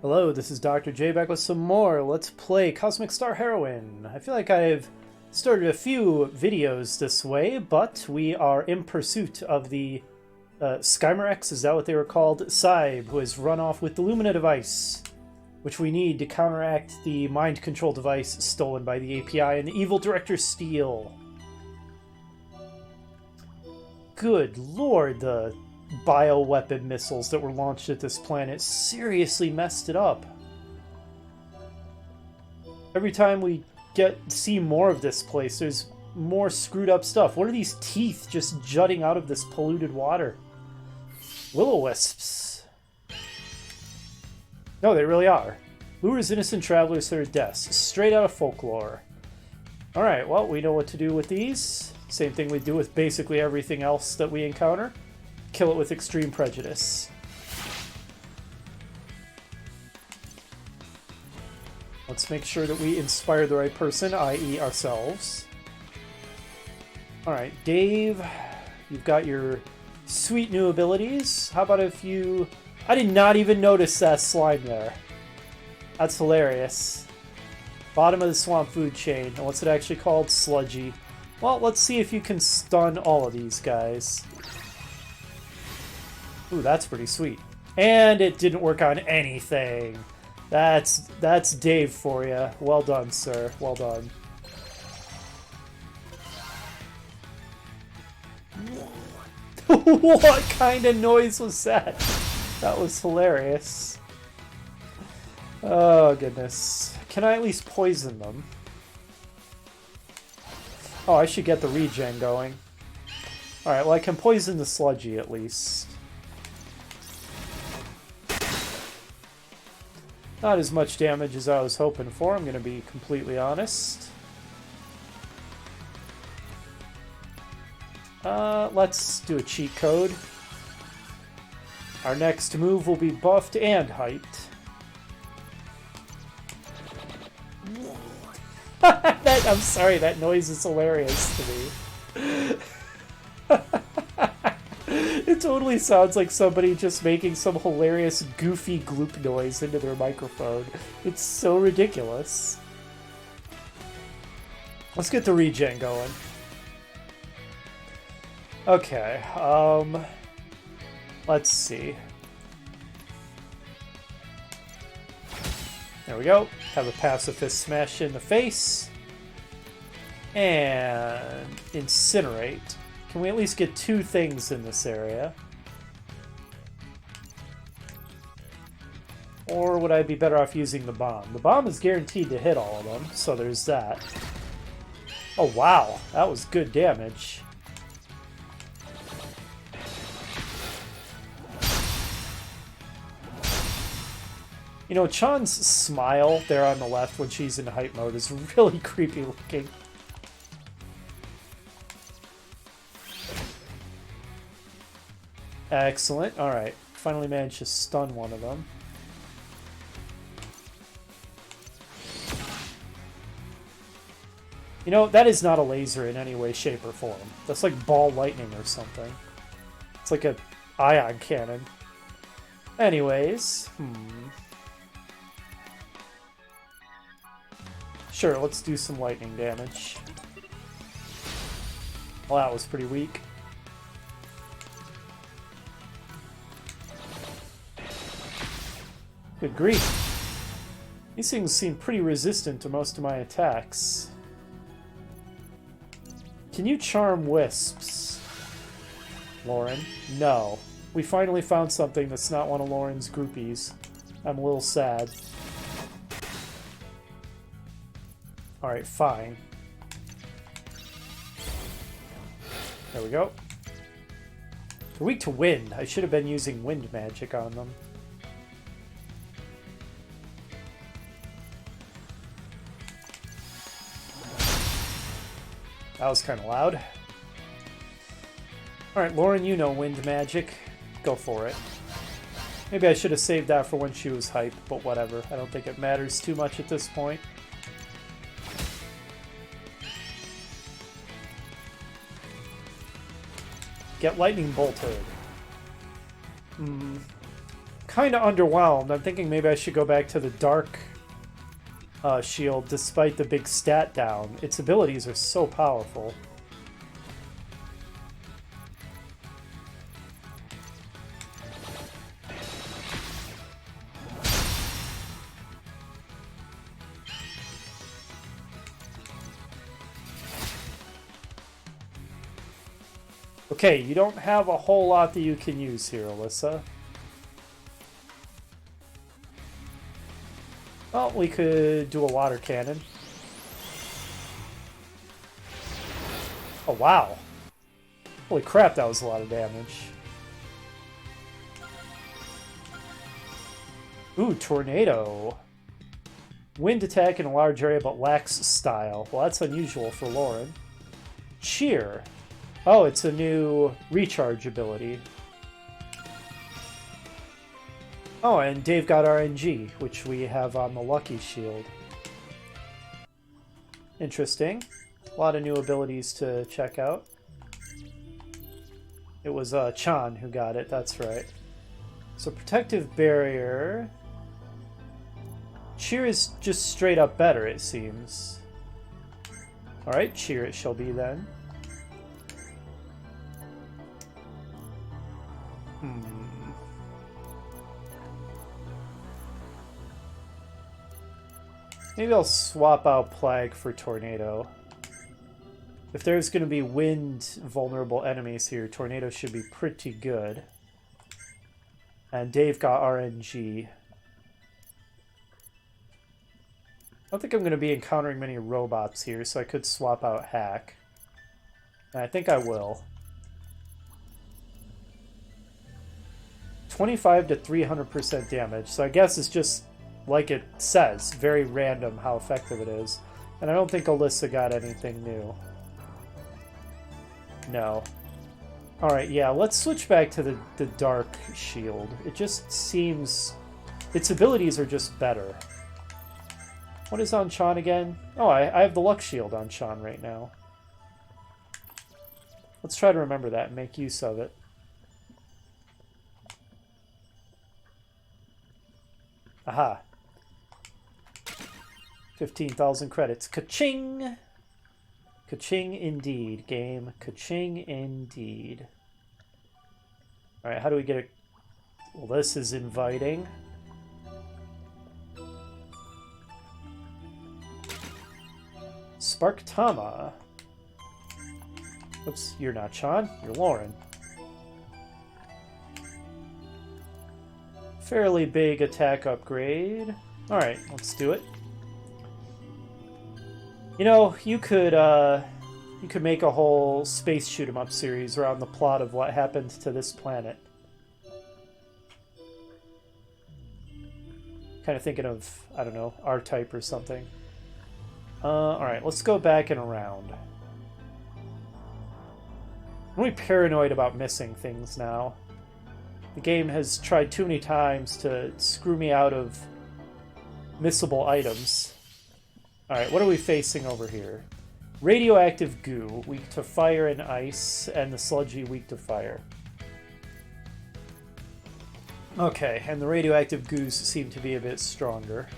Hello, this is Dr. J back with some more Let's Play Cosmic Star Heroine. I feel like I've started a few videos this way, but we are in pursuit of the Skymarex, is that what they were called? Saib, who has run off with the Lumina device, which we need to counteract the mind control device stolen by the API and the evil Director Steel. Good lord, the bioweapon missiles that were launched at this planet seriously messed it up. Every time we see more of this place, there's more screwed up stuff. What are these teeth just jutting out of this polluted water? Will-o-wisps. No, they really are. Lures innocent travelers to their deaths. Straight out of folklore. Alright, well, we know what to do with these. Same thing we do with basically everything else that we encounter. Kill it with extreme prejudice. Let's make sure that we inspire the right person, i.e. ourselves. Alright, Dave, you've got your sweet new abilities. How about if you... I did not even notice that slime there. That's hilarious. Bottom of the swamp food chain. And what's it actually called? Sludgy. Well, let's see if you can stun all of these guys. Ooh, that's pretty sweet. And it didn't work on anything. That's Dave for you. Well done, sir. Well done. What kind of noise was that? That was hilarious. Oh, goodness. Can I at least poison them? Oh, I should get the regen going. Alright, well, I can poison the sludgy at least. Not as much damage as I was hoping for, I'm going to be completely honest. Let's do a cheat code. Our next move will be buffed and hyped. I'm sorry, that noise is hilarious to me. It totally sounds like somebody just making some hilarious goofy gloop noise into their microphone. It's so ridiculous. Let's get the regen going. Okay, let's see. There we go. Have a pacifist smash in the face. And incinerate. Can we at least get two things in this area? Or would I be better off using the bomb? The bomb is guaranteed to hit all of them, so there's that. Oh wow, that was good damage. You know, Chan's smile there on the left when she's in hype mode is really creepy looking. Excellent. Alright. Finally managed to stun one of them. You know, that is not a laser in any way, shape, or form. That's like ball lightning or something. It's like a ion cannon. Anyways, Sure, let's do some lightning damage. Well, that was pretty weak. Good grief. These things seem pretty resistant to most of my attacks. Can you charm wisps, Lauren? No. We finally found something that's not one of Lauren's groupies. I'm a little sad. Alright, fine. There we go. They're weak to wind. I should have been using wind magic on them. That was kind of loud. Alright, Lauren, you know wind magic. Go for it. Maybe I should have saved that for when she was hyped, but whatever. I don't think it matters too much at this point. Get lightning bolted. kind of underwhelmed. I'm thinking maybe I should go back to the dark shield despite the big stat down. Its abilities are so powerful. Okay, you don't have a whole lot that you can use here, Alyssa. Well, we could do a water cannon. Oh, wow. Holy crap, that was a lot of damage. Ooh, tornado. Wind attack in a large area but lacks style. Well, that's unusual for Lauren. Cheer. Oh, it's a new recharge ability. Oh, and Dave got RNG, which we have on the Lucky Shield. Interesting. A lot of new abilities to check out. It was Chan who got it, that's right. So Protective Barrier. Cheer is just straight up better, it seems. Alright, Cheer it shall be then. Maybe I'll swap out Plague for Tornado. If there's going to be wind vulnerable enemies here, Tornado should be pretty good. And Dave got RNG. I don't think I'm going to be encountering many robots here, so I could swap out Hack. And I think I will. 25 to 300% damage, so I guess it's just like it says, very random how effective it is. And I don't think Alyssa got anything new. No. Alright, yeah, let's switch back to the Dark Shield. It just seems... its abilities are just better. What is on Chan again? Oh, I have the Luck Shield on Chan right now. Let's try to remember that and make use of it. Aha. 15,000 credits. Ka-ching! Ka-ching indeed, game. Ka-ching indeed. Alright, how do we get it? Well, this is inviting. Sparktama. Oops, you're not Sean, you're Lauren. Fairly big attack upgrade. Alright, let's do it. You know, you could make a whole space shoot-'em-up series around the plot of what happened to this planet. Kind of thinking of, I don't know, R-Type or something. Alright, let's go back and around. I'm really paranoid about missing things now. The game has tried too many times to screw me out of missable items. Alright, what are we facing over here? Radioactive goo, weak to fire and ice, and the sludgy, weak to fire. Okay, and the radioactive goos seem to be a bit stronger.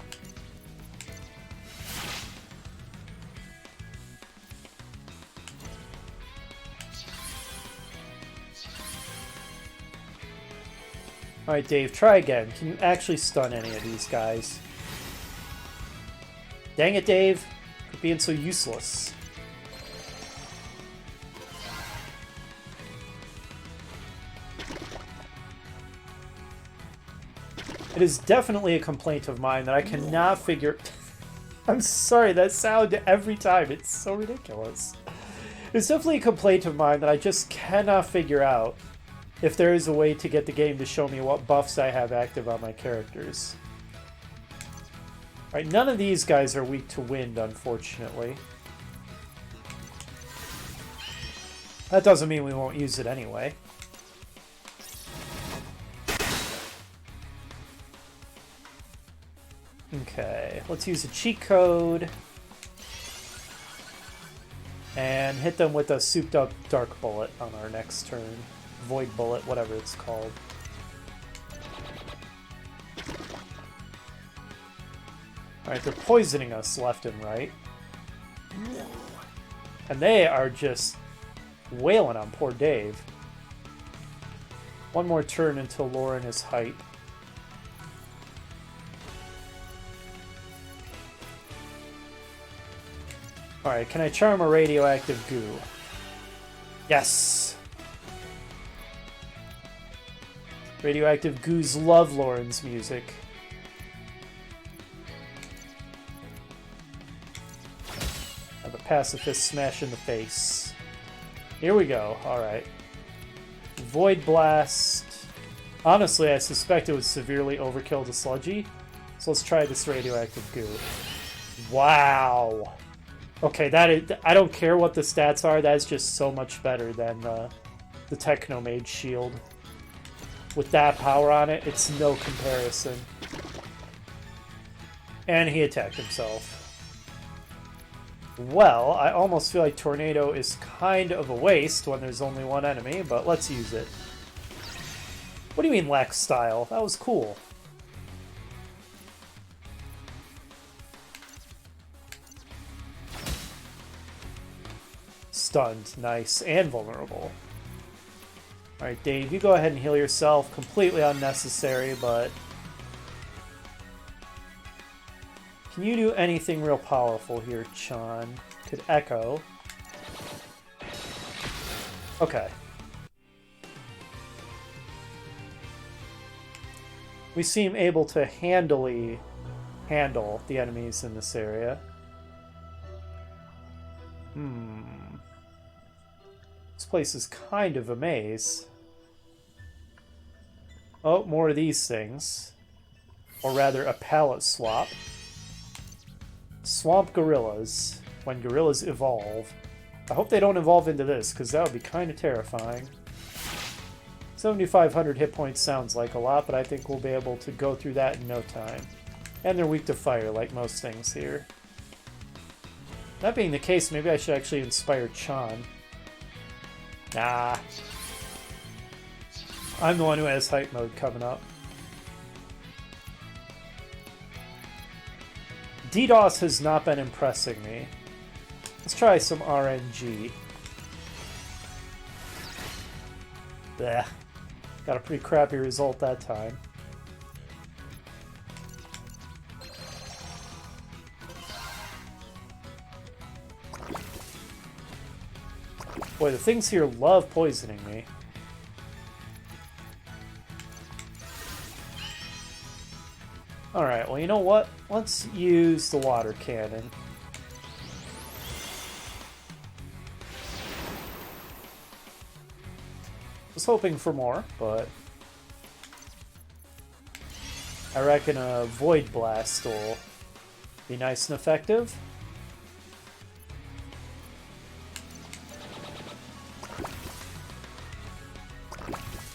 Alright, Dave, try again. Can you actually stun any of these guys? Dang it, Dave. Quit being so useless. It is definitely a complaint of mine that I cannot figure... I'm sorry, that sound every time. It's so ridiculous. It's definitely a complaint of mine that I just cannot figure out if there is a way to get the game to show me what buffs I have active on my characters. Alright, none of these guys are weak to wind, unfortunately. That doesn't mean we won't use it anyway. Okay, let's use a cheat code. And hit them with a souped up Dark Bullet on our next turn. Void Bullet, whatever it's called. Alright, they're poisoning us left and right. And they are just wailing on poor Dave. One more turn until Lauren is hype. Alright, can I charm a radioactive goo? Yes! Radioactive goos love Lauren's music. Now the pacifist smash in the face. Here we go, alright. Void Blast. Honestly, I suspect it would severely overkill the sludgy. So let's try this radioactive goo. Wow! Okay, that is, I don't care what the stats are, that's just so much better than the Technomage shield. With that power on it, it's no comparison. And he attacked himself. Well, I almost feel like Tornado is kind of a waste when there's only one enemy, but let's use it. What do you mean lack style? That was cool. Stunned, nice, and vulnerable. Alright, Dave, you go ahead and heal yourself. Completely unnecessary, but... Can you do anything real powerful here, Chan? Could echo. Okay. We seem able to handily handle the enemies in this area. This place is kind of a maze. Oh, more of these things. Or rather, a palette swap. Swamp gorillas. When gorillas evolve. I hope they don't evolve into this, because that would be kind of terrifying. 7,500 hit points sounds like a lot, but I think we'll be able to go through that in no time. And they're weak to fire, like most things here. That being the case, maybe I should actually inspire Chan. Nah. I'm the one who has hype mode coming up. DDoS has not been impressing me. Let's try some RNG. Blech. Got a pretty crappy result that time. Boy, the things here love poisoning me. Alright, well, you know what? Let's use the water cannon. Was hoping for more, but I reckon a Void Blast will be nice and effective.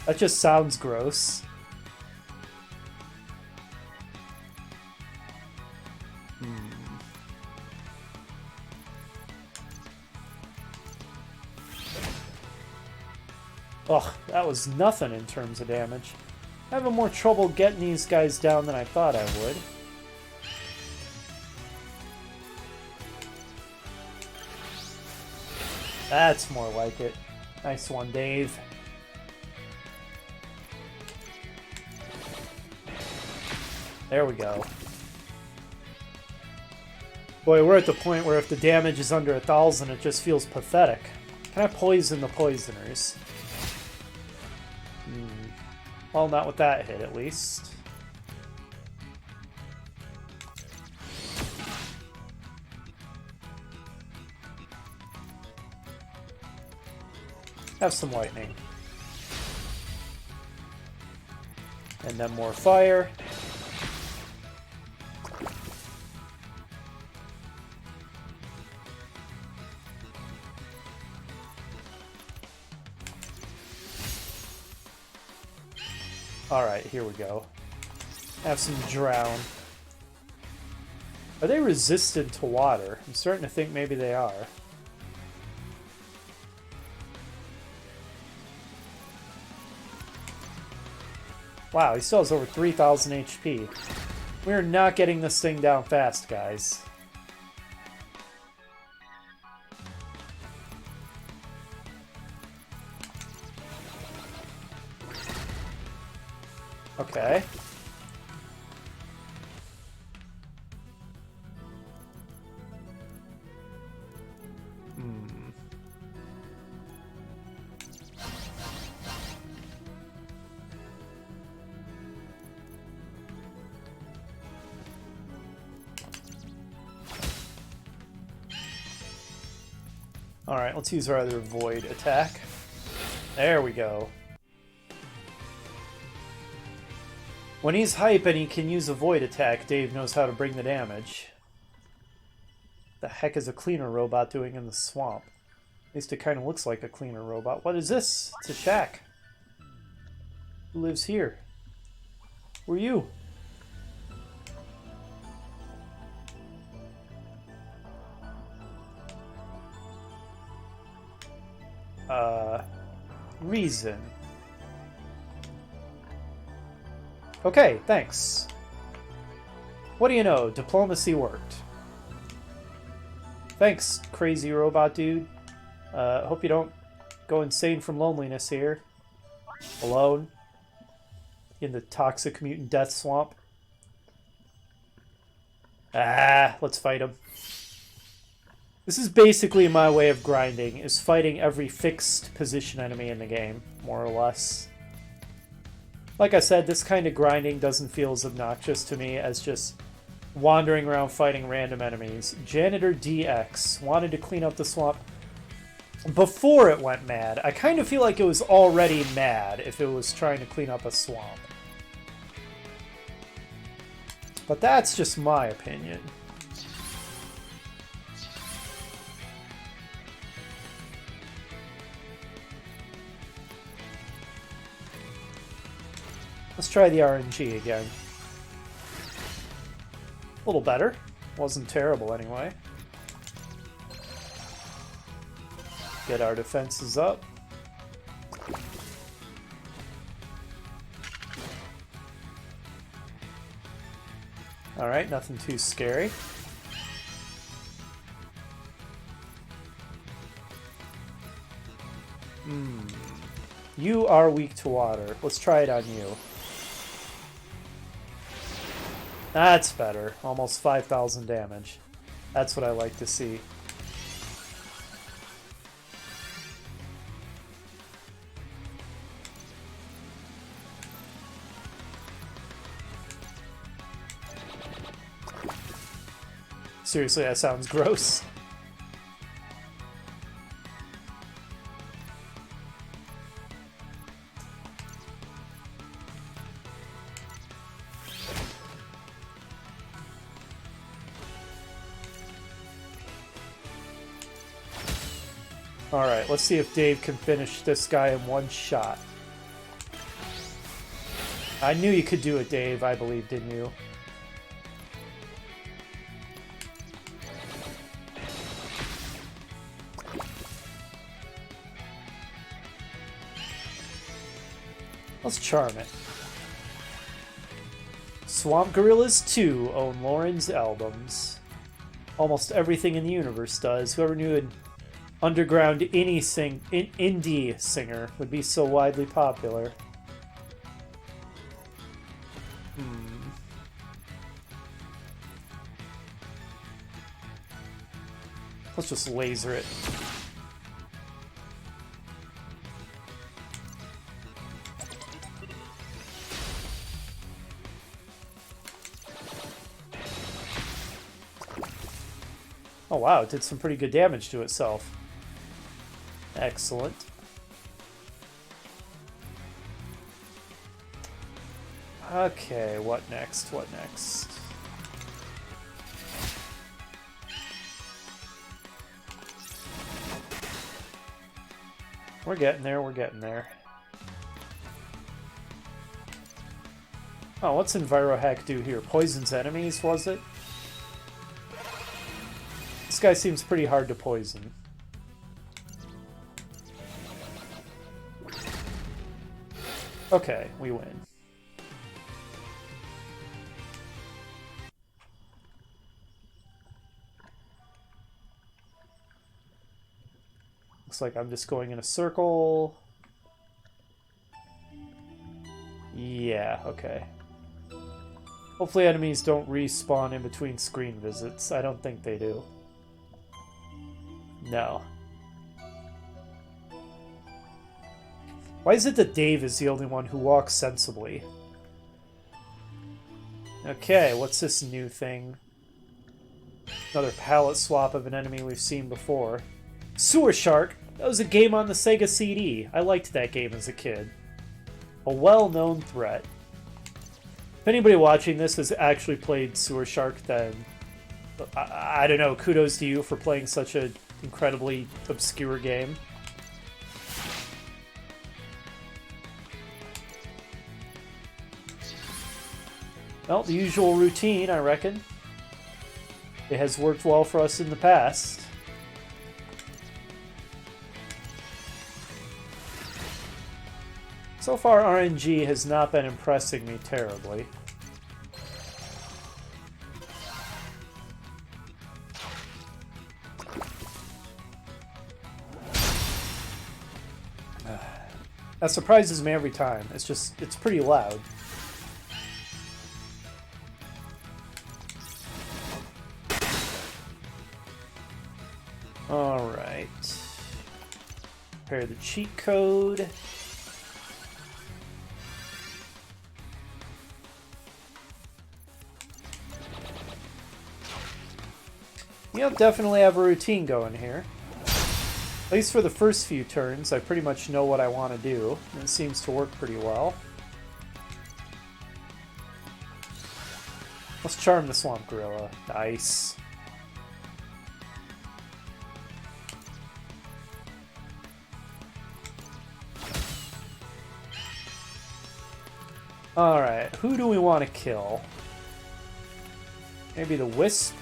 That just sounds gross. Ugh, that was nothing in terms of damage. I'm having more trouble getting these guys down than I thought I would. That's more like it. Nice one, Dave. There we go. Boy, we're at the point where if the damage is under 1,000, it just feels pathetic. Can I poison the poisoners? Well, not with that hit, at least. Have some lightning. And then more fire. Alright, here we go. Have some drown. Are they resistant to water? I'm starting to think maybe they are. Wow, he still has over 3,000 HP. We're not getting this thing down fast, guys. Okay. Alright, let's use our other void attack. There we go. When he's hype and he can use a void attack, Dave knows how to bring the damage. The heck is a cleaner robot doing in the swamp? At least it kind of looks like a cleaner robot. What is this? It's a shack. Who lives here? Who are you? Reason. Okay, thanks. What do you know? Diplomacy worked. Thanks, crazy robot dude. Hope you don't go insane from loneliness here. Alone. In the toxic mutant death swamp. Ah, let's fight him. This is basically my way of grinding, is fighting every fixed position enemy in the game, more or less. Like I said, this kind of grinding doesn't feel as obnoxious to me as just wandering around fighting random enemies. Janitor DX wanted to clean up the swamp before it went mad. I kind of feel like it was already mad if it was trying to clean up a swamp. But that's just my opinion. Let's try the RNG again. A little better. Wasn't terrible anyway. Get our defenses up. Alright, nothing too scary. You are weak to water. Let's try it on you. That's better. Almost 5,000 damage. That's what I like to see. Seriously, that sounds gross. Alright, let's see if Dave can finish this guy in one shot. I knew you could do it, Dave. I believed in you. Let's charm it. Swamp Gorillas 2 own Lauren's albums. Almost everything in the universe does. Whoever knew an underground indie singer would be so widely popular. Let's just laser it. Oh wow, it did some pretty good damage to itself. Excellent. Okay, what next? What next? We're getting there, we're getting there. Oh, what's EnviroHack do here? Poisons enemies, was it? This guy seems pretty hard to poison. Okay, we win. Looks like I'm just going in a circle. Yeah, okay. Hopefully enemies don't respawn in between screen visits. I don't think they do. No. Why is it that Dave is the only one who walks sensibly? Okay, what's this new thing? Another palette swap of an enemy we've seen before. Sewer Shark! That was a game on the Sega CD. I liked that game as a kid. A well-known threat. If anybody watching this has actually played Sewer Shark, then I don't know, kudos to you for playing such an incredibly obscure game. Well, the usual routine, I reckon. It has worked well for us in the past. So far, RNG has not been impressing me terribly. That surprises me every time. It's pretty loud. Alright. Prepare the cheat code. Yep, definitely have a routine going here. At least for the first few turns, I pretty much know what I want to do, and it seems to work pretty well. Let's charm the Swamp Gorilla. Nice. Alright, who do we want to kill? Maybe the Wisp?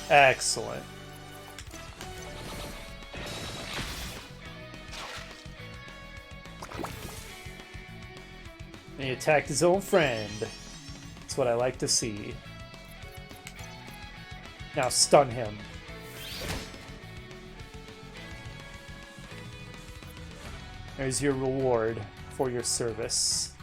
Excellent. And he attacked his own friend. That's what I like to see. Now stun him. There's your reward for your service.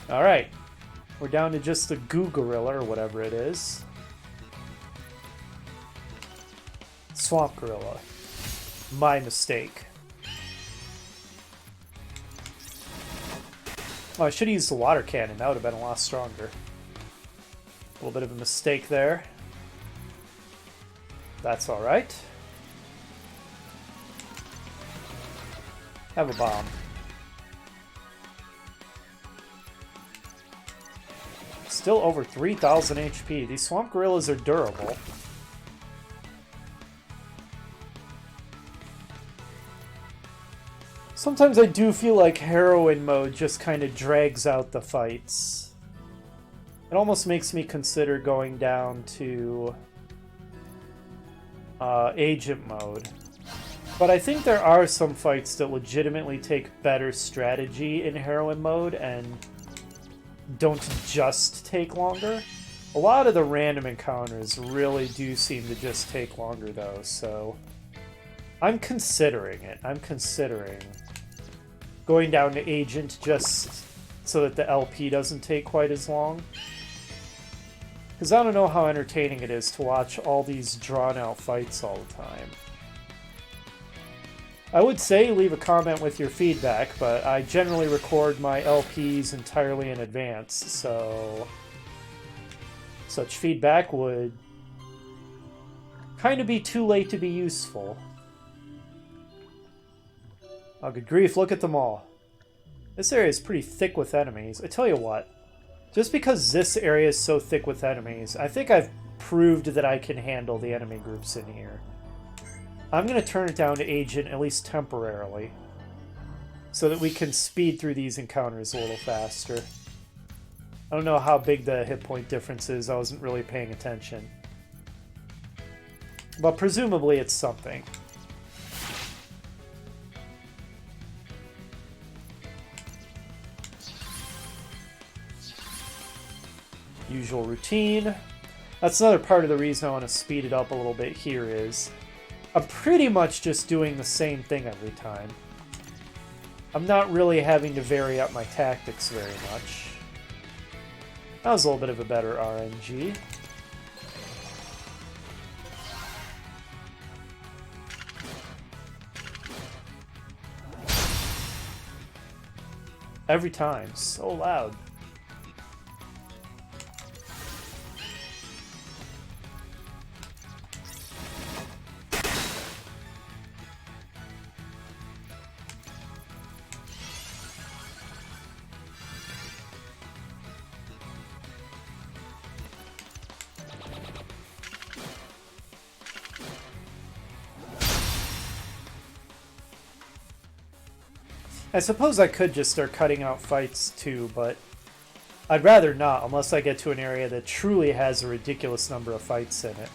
Alright, we're down to just the Goo Gorilla, or whatever it is. Swamp Gorilla. My mistake. Oh, I should have used the water cannon, that would have been a lot stronger. A little bit of a mistake there. That's alright. Have a bomb. Still over 3,000 HP. These Swamp Gorillas are durable. Sometimes I do feel like Heroine mode just kind of drags out the fights. It almost makes me consider going down to Agent mode. But I think there are some fights that legitimately take better strategy in Heroine mode and don't just take longer. A lot of the random encounters really do seem to just take longer though, so I'm considering it. I'm considering going down to Agent just so that the LP doesn't take quite as long. Because I don't know how entertaining it is to watch all these drawn-out fights all the time. I would say leave a comment with your feedback, but I generally record my LPs entirely in advance, so such feedback would kind of be too late to be useful. Oh, good grief, look at them all. This area is pretty thick with enemies. I tell you what, just because this area is so thick with enemies, I think I've proved that I can handle the enemy groups in here. I'm going to turn it down to Agent, at least temporarily, so that we can speed through these encounters a little faster. I don't know how big the hit point difference is. I wasn't really paying attention. But presumably it's something. Usual routine. That's another part of the reason I want to speed it up a little bit here is I'm pretty much just doing the same thing every time. I'm not really having to vary up my tactics very much. That was a little bit of a better RNG. Every time. So loud. I suppose I could just start cutting out fights too, but I'd rather not unless I get to an area that truly has a ridiculous number of fights in it.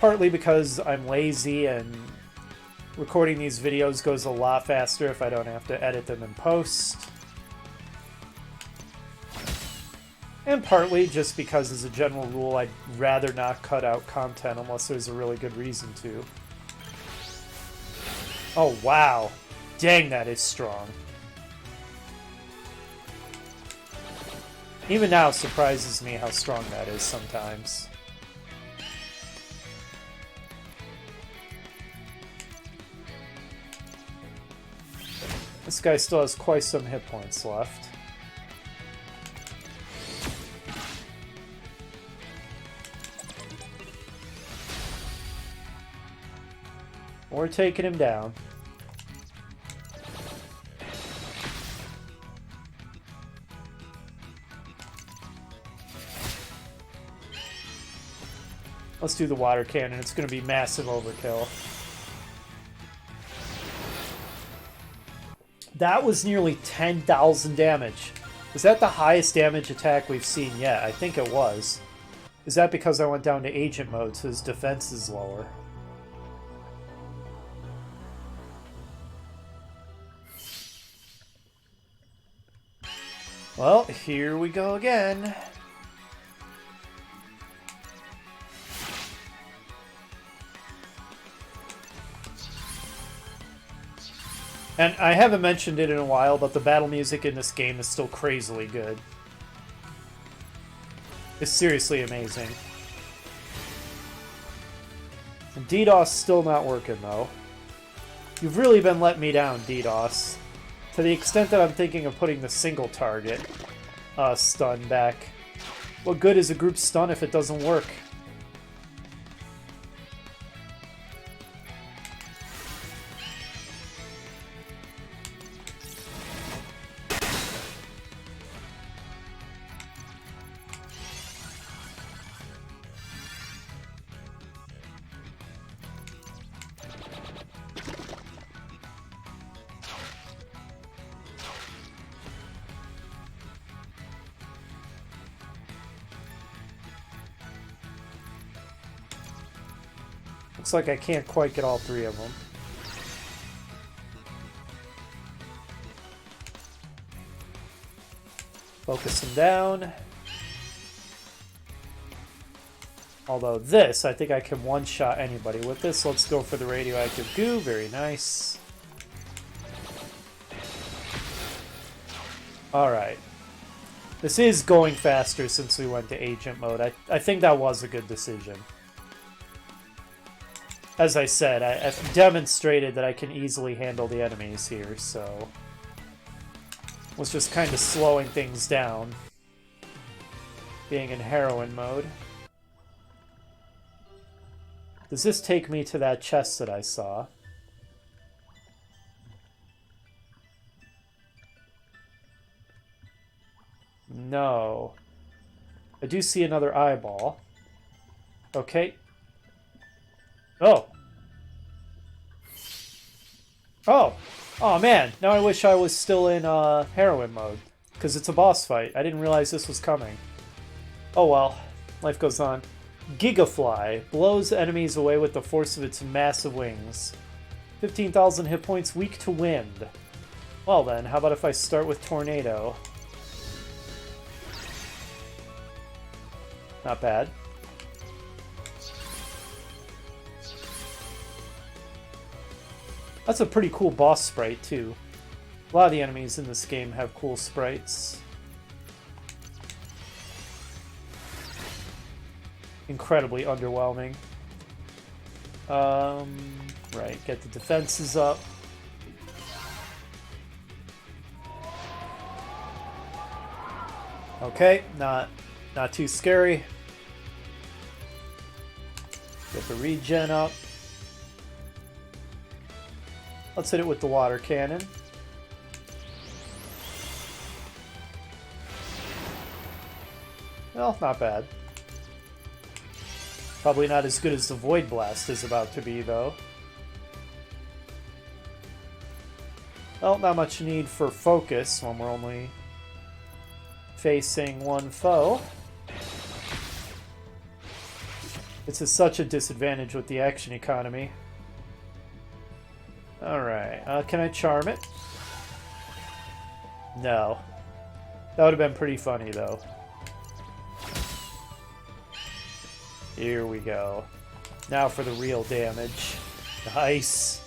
Partly because I'm lazy and recording these videos goes a lot faster if I don't have to edit them in post. And partly just because as a general rule I'd rather not cut out content unless there's a really good reason to. Oh, wow. Dang, that is strong. Even now, it surprises me how strong that is sometimes. This guy still has quite some hit points left. We're taking him down. Let's do the water cannon. It's going to be massive overkill. That was nearly 10,000 damage. Is that the highest damage attack we've seen yet? I think it was. Is that because I went down to agent mode so his defense is lower? Well, here we go again. And I haven't mentioned it in a while, but the battle music in this game is still crazily good. It's seriously amazing. And DDoS still not working, though. You've really been letting me down, DDoS. To the extent that I'm thinking of putting the single target stun back. What good is a group stun if it doesn't work? Looks like I can't quite get all three of them. Focus them down. Although this, I think I can one-shot anybody with this. Let's go for the radioactive goo. Very nice. Alright. This is going faster since we went to agent mode. I think that was a good decision. As I said, I've demonstrated that I can easily handle the enemies here, so... was just kind of slowing things down. Being in heroine mode. Does this take me to that chest that I saw? No. I do see another eyeball. Okay. Oh. Oh! Oh man, now I wish I was still in heroine mode. Because it's a boss fight. I didn't realize this was coming. Oh well, life goes on. Gigafly blows enemies away with the force of its massive wings. 15,000 hit points, weak to wind. Well then, how about if I start with Tornado? Not bad. That's a pretty cool boss sprite, too. A lot of the enemies in this game have cool sprites. Incredibly underwhelming. Right, get the defenses up. Okay, not too scary. Get the regen up. Let's hit it with the water cannon. Well, not bad. Probably not as good as the Void Blast is about to be, though. Well, not much need for focus when we're only facing one foe. This is such a disadvantage with the action economy. Alright, can I charm it? No. That would have been pretty funny, though. Here we go. Now for the real damage. Nice.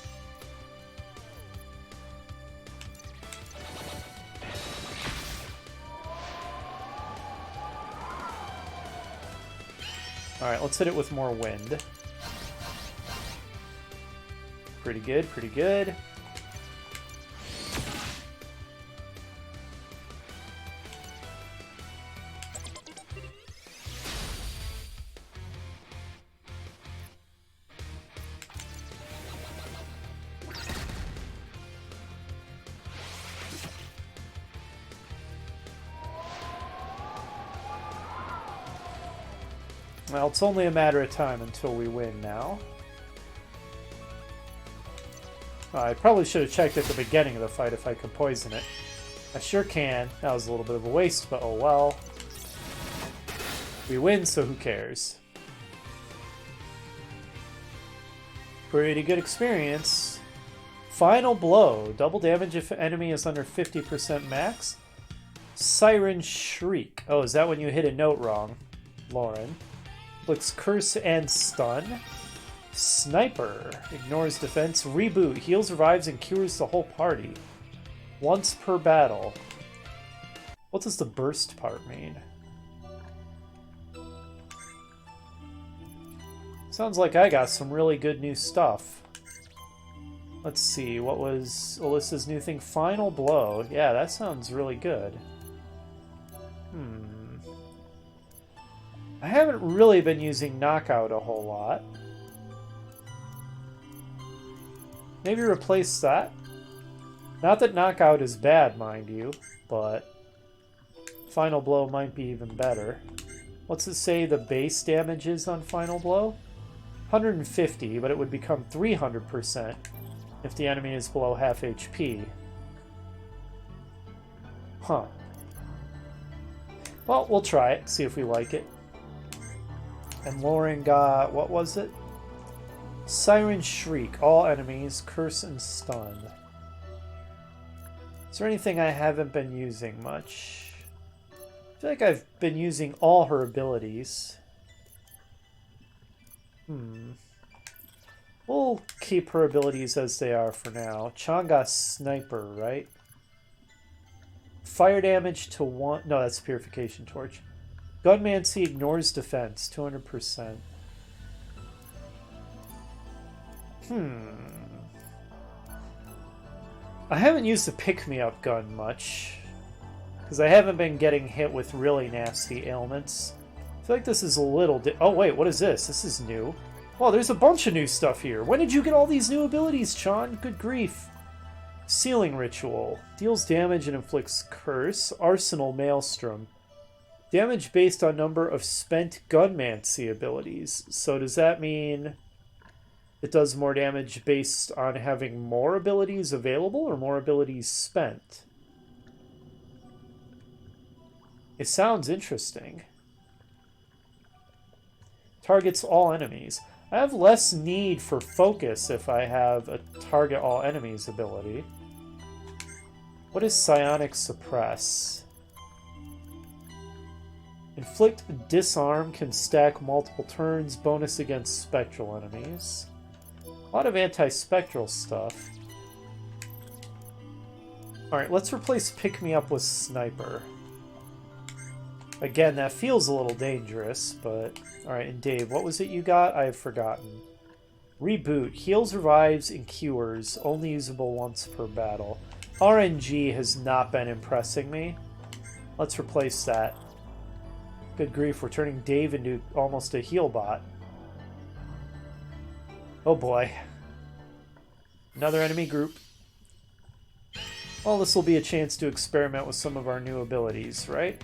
Alright, let's hit it with more wind. Pretty good, pretty good. Well, it's only a matter of time until we win now. I probably should have checked at the beginning of the fight if I could poison it. I sure can. That was a little bit of a waste, but oh well. We win, so who cares? Pretty good experience. Final blow. Double damage if enemy is under 50% max. Siren Shriek. Oh, is that when you hit a note wrong? Lauren. Inflicts curse and stun. Sniper. Ignores defense. Reboot. Heals, revives, and cures the whole party. Once per battle. What does the burst part mean? Sounds like I got some really good new stuff. Let's see, what was Alyssa's new thing? Final blow. Yeah, that sounds really good. I haven't really been using knockout a whole lot. Maybe replace that. Not that knockout is bad, mind you, but final blow might be even better. What's it say the base damage is on final blow? 150, but it would become 300% if the enemy is below half HP. Huh. Well, we'll try it, see if we like it. And Lauren got, what was it? Siren Shriek. All enemies, curse and stun. Is there anything I haven't been using much? I feel like I've been using all her abilities. We'll keep her abilities as they are for now. Changa Sniper, right? Fire damage to one... No, that's Purification Torch. Gunmancy ignores defense, 200%. I haven't used the pick-me-up gun much, because I haven't been getting hit with really nasty ailments. I feel like this is a little... Oh, wait, what is this? This is new. Oh, there's a bunch of new stuff here. When did you get all these new abilities, Sean? Good grief. Sealing Ritual. Deals damage and inflicts curse. Arsenal Maelstrom. Damage based on number of spent Gunmancy abilities. So does that mean it does more damage based on having more abilities available or more abilities spent. It sounds interesting. Targets all enemies. I have less need for focus if I have a target all enemies ability. What is psionic suppress? Inflict disarm, can stack multiple turns, bonus against spectral enemies. A lot of anti-spectral stuff. Alright, let's replace pick me up with sniper. Again, that feels a little dangerous, but... Alright, and Dave, what was it you got? I have forgotten. Reboot. Heals, revives, and cures. Only usable once per battle. RNG has not been impressing me. Let's replace that. Good grief, we're turning Dave into almost a heal bot. Oh boy. Another enemy group. Well, this will be a chance to experiment with some of our new abilities, right?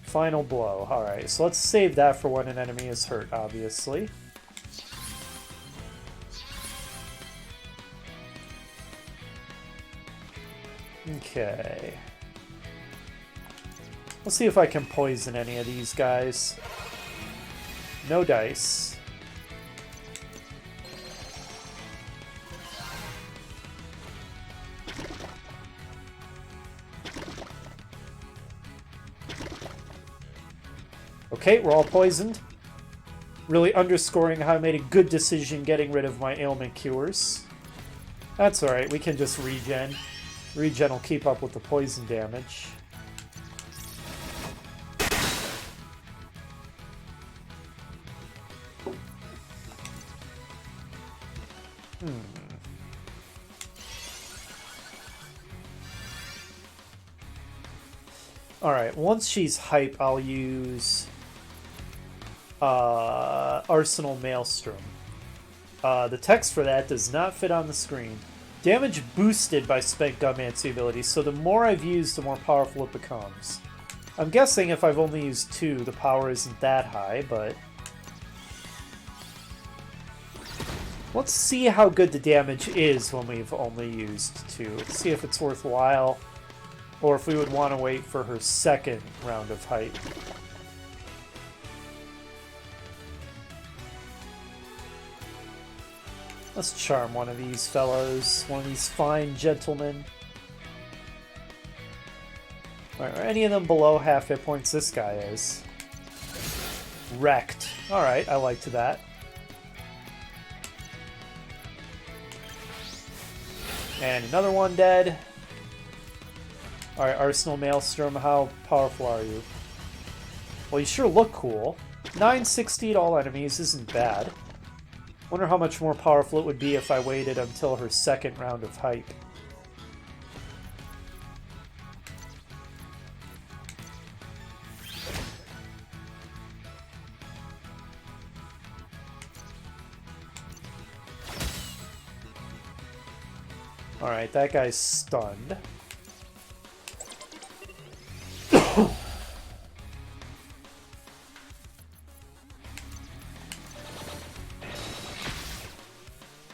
Final blow. Alright, so let's save that for when an enemy is hurt, obviously. Okay. Let's see if I can poison any of these guys. No dice. Okay, we're all poisoned. Really underscoring how I made a good decision getting rid of my ailment cures. That's alright, we can just regen. Regen will keep up with the poison damage. Alright, once she's hype, I'll use Arsenal Maelstrom. The text for that does not fit on the screen. Damage boosted by spent Gunmancy abilities, so the more I've used, the more powerful it becomes. I'm guessing if I've only used 2, the power isn't that high, but... Let's see how good the damage is when we've only used 2. Let's see if it's worthwhile, or if we would want to wait for her second round of hype. Let's charm one of these fellows, one of these fine gentlemen. Alright, are any of them below half hit points? This guy is. Wrecked. Alright, I liked that. And another one dead. Alright, Arsenal Maelstrom, how powerful are you? Well, you sure look cool. 960 to all enemies isn't bad. Wonder how much more powerful it would be if I waited until her second round of hype. Alright, that guy's stunned.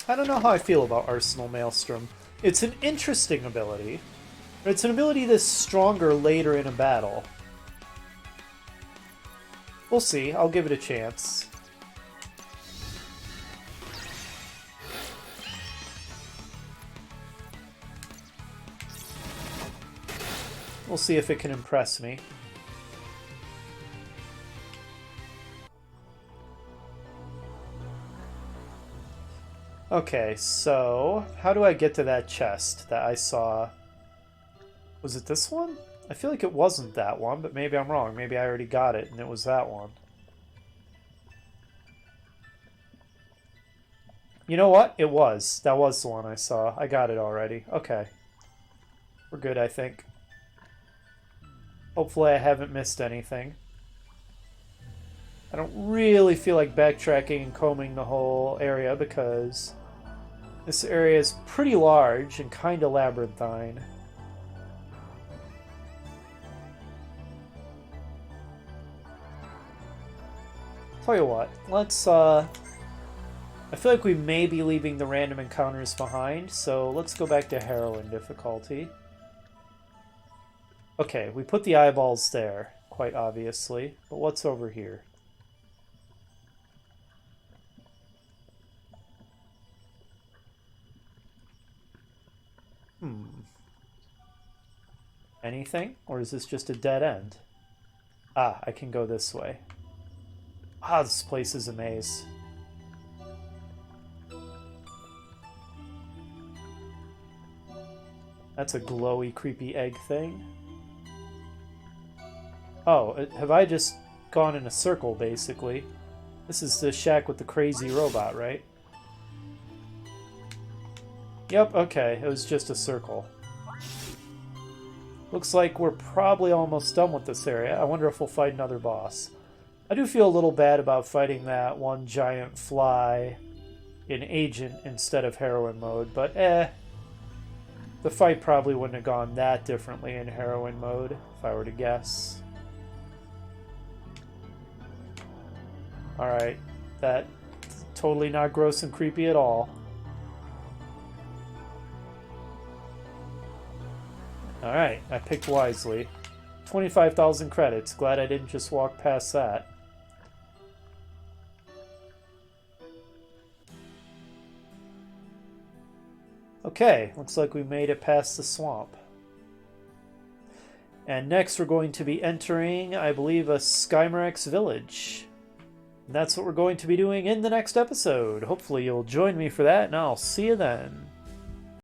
I don't know how I feel about Arsenal Maelstrom. It's an interesting ability, but it's an ability that's stronger later in a battle. We'll see. I'll give it a chance. We'll see if it can impress me. Okay, so how do I get to that chest that I saw? Was it this one? I feel like it wasn't that one, but maybe I'm wrong. Maybe I already got it and it was that one. You know what? It was. That was the one I saw. I got it already. Okay. We're good, I think. Hopefully I haven't missed anything. I don't really feel like backtracking and combing the whole area because this area is pretty large and kind of labyrinthine. Tell you what, let's I feel like we may be leaving the random encounters behind, so let's go back to heroine difficulty. Okay, we put the eyeballs there, quite obviously, but what's over here? Anything? Or is this just a dead end? Ah, I can go this way. Ah, this place is a maze. That's a glowy, creepy egg thing. Oh, have I just gone in a circle, basically? This is the shack with the crazy robot, right? Yep, okay, it was just a circle. Looks like we're probably almost done with this area. I wonder if we'll fight another boss. I do feel a little bad about fighting that one giant fly in Agent instead of Heroine mode, but the fight probably wouldn't have gone that differently in Heroine mode, if I were to guess. Alright, that totally not gross and creepy at all. Alright, I picked wisely. 25,000 credits. Glad I didn't just walk past that. Okay, looks like we made it past the swamp. And next we're going to be entering, I believe, a Skymerex village. And that's what we're going to be doing in the next episode. Hopefully you'll join me for that, and I'll see you then.